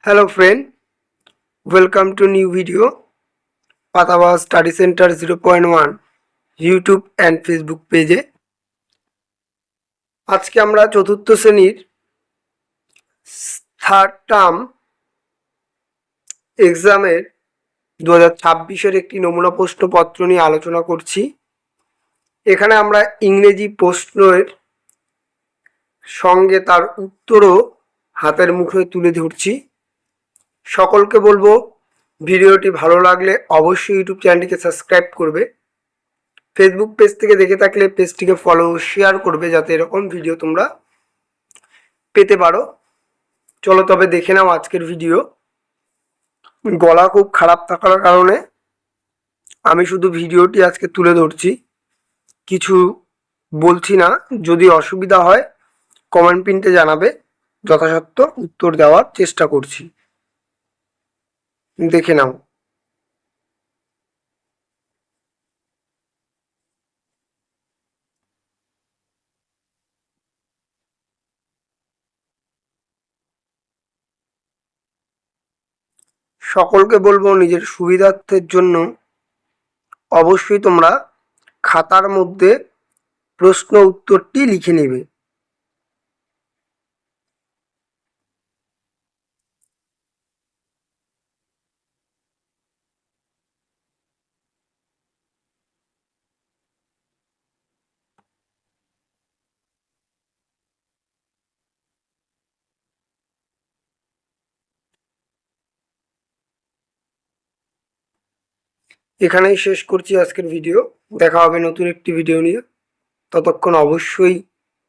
Hello friend, welcome to new video Pataba Study Center 0.1 YouTube and Facebook পেজে। আজকে আমরা চতুর্থ শ্রেণীর থার্ড টার্ম এক্সামের 2026-এর একটি নমুনা প্রশ্নপত্র নিয়ে আলোচনা করছি। এখানে আমরা ইংরেজি প্রশ্নের সঙ্গে তার উত্তরও হাতের মুখে তুলে ধরছি। সকলকে বলবো ভিডিওটি ভালো লাগলে অবশ্যই ইউটিউব চ্যানেলটিকে সাবস্ক্রাইব করবে। ফেসবুক পেজ থেকে দেখে থাকলে পেজটিকে ফলো শেয়ার করবে যাতে এরকম ভিডিও তোমরা পেতে পারো। চলো তবে দেখে নাও আজকের ভিডিও। গলা খুব খারাপ থাকার কারণে আমি শুধু ভিডিওটি আজকে তুলে ধরছি, কিছু বলছি না। যদি অসুবিধা হয় কমেন্ট পিনতে জানাবে, যথাসাধ্য উত্তর দেওয়ার চেষ্টা করছি। দেখে নাও। সকলকে বলবো নিজের সুবিধার্থের জন্য অবশ্যই তোমরা খাতার মধ্যে প্রশ্ন উত্তরটি লিখে নেবে। এখানেই শেষ করছি আজকের ভিডিও। দেখা হবে নতুন একটি ভিডিও নিয়ে। ততক্ষণ অবশ্যই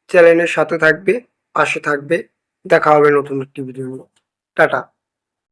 চ্যানেলের সাথে থাকবে, পাশে থাকবে। দেখা হবে নতুন একটি ভিডিও নিয়ে। টাটা।